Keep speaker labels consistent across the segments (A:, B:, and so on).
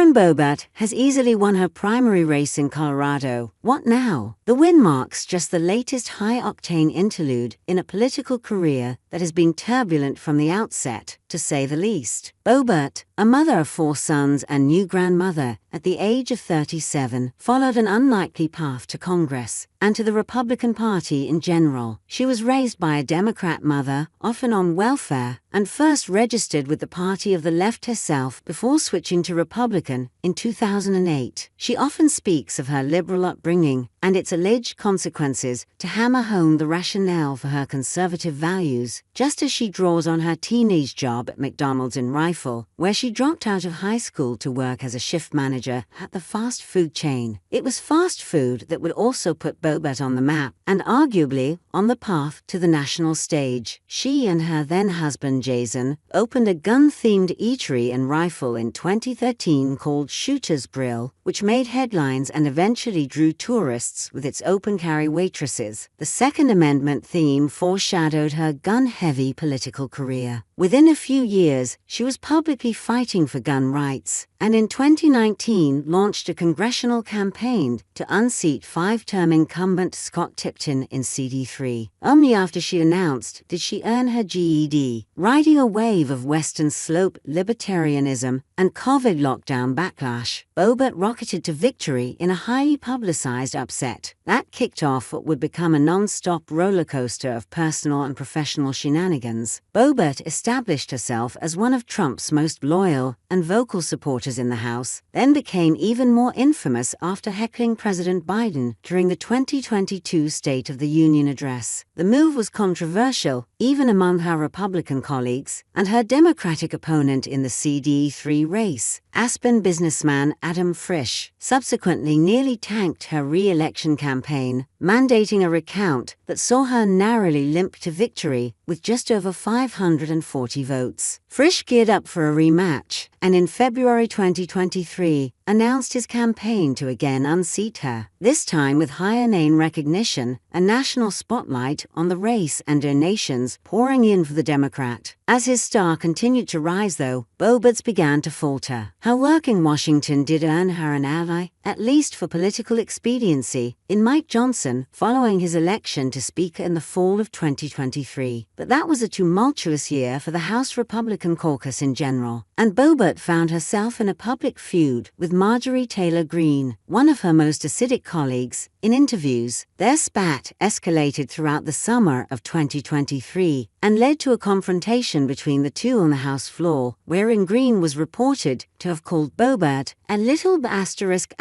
A: Lauren Boebert has easily won her primary race in Colorado. What now? The win marks just the latest high-octane interlude in a political career that has been turbulent from the outset, to say the least. Boebert, a mother of 4 sons and new grandmother at the age of 37, followed an unlikely path to Congress and to the Republican Party in general. She was raised by a Democrat mother, often on welfare, and first registered with the party of the left herself before switching to Republican in 2008. She often speaks of her liberal upbringing and its alleged consequences to hammer home the rationale for her conservative values, just as she draws on her teenage job at McDonald's in Rifle, where she dropped out of high school to work as a shift manager at the fast food chain. It was fast food that would also put Boebert on the map, and arguably on the path to the national stage. She and her then-husband Jason opened a gun-themed eatery in Rifle in 2013 called Shooter's Grill, which made headlines and eventually drew tourists with its open-carry waitresses. The Second Amendment theme foreshadowed her gun-heavy political career. Within a few years, she was publicly fighting for gun rights, and in 2019 launched a congressional campaign to unseat 5-term incumbent Scott Tipton in CD3. Only after she announced did she earn her GED. Riding a wave of Western slope libertarianism and COVID lockdown backlash, Boebert rocketed to victory in a highly publicized upset. That kicked off what would become a non-stop roller coaster of personal and professional shenanigans. Boebert established herself as one of Trump's most loyal and vocal supporters in the House, then became even more infamous after heckling President Biden during the 2022 State of the Union address. The move was controversial, even among her Republican colleagues, and her Democratic opponent in the CD3 race, Aspen businessman Adam Frisch, subsequently nearly tanked her re-election campaign, mandating a recount that saw her narrowly limp to victory with just over 540 votes. Frisch geared up for a rematch, and in February 2023, announced his campaign to again unseat her, this time with higher name recognition, a national spotlight on the race and donations pouring in for the Democrat. As his star continued to rise, though, Boebert's began to falter. Her work in Washington did earn her an ally, at least for political expediency, in Mike Johnson following his election to Speaker in the fall of 2023. But that was a tumultuous year for the House Republican caucus in general, and Boebert found herself in a public feud with Marjorie Taylor Greene, one of her most acidic colleagues. In interviews, their spat escalated throughout the summer of 2023 and led to a confrontation between the two on the House floor, wherein Greene was reported to have called Boebert a little asterisk.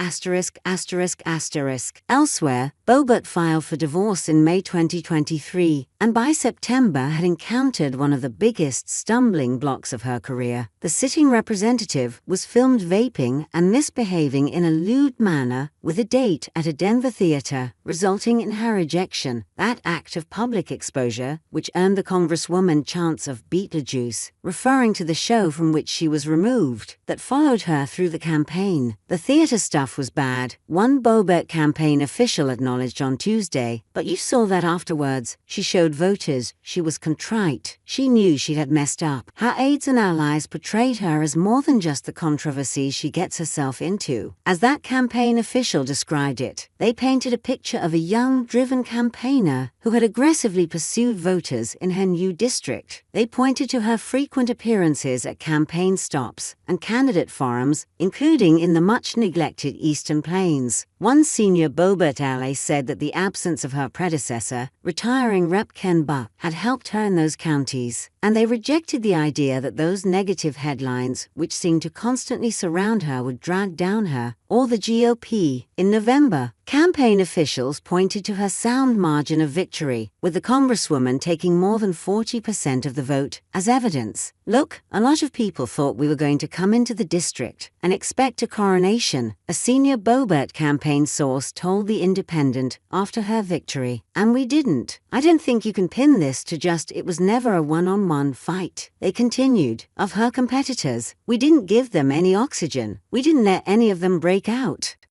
A: Elsewhere, Boebert filed for divorce in May 2023, and by September had encountered one of the biggest stumbling blocks of her career. The sitting representative was filmed vaping and misbehaving in a lewd manner with a date at a Denver theater, resulting in her ejection. That act of public exposure, which earned the congresswoman chants of Beetlejuice, referring to the show from which she was removed, that followed her through the campaign. The theater stuff was bad, one Boebert campaign official acknowledged on Tuesday, but you saw that afterwards. She showed voters she was contrite. She knew she had messed up. Her aides and allies portrayed her as more than just the controversy she gets herself into. As that campaign official described it, they painted a picture of a young, driven campaigner who had aggressively pursued voters in her new district. They pointed to her frequent appearances at campaign stops and candidate forums, including in the much-neglected Eastern Plains. One senior Boebert ally said that the absence of her predecessor, retiring Rep. Ken Buck, had helped her in those counties, and they rejected the idea that those negative headlines, which seemed to constantly surround her, would drag down her or the GOP. In November, campaign officials pointed to her sound margin of victory, with the congresswoman taking more than 40% of the vote, as evidence. Look, a lot of people thought we were going to come into the district and expect a coronation, a senior Boebert campaign source told The Independent after her victory. And we didn't. I don't think you can pin this to just it was never a one-on-one fight. They continued. Of her competitors, we didn't give them any oxygen. We didn't let any of them break out.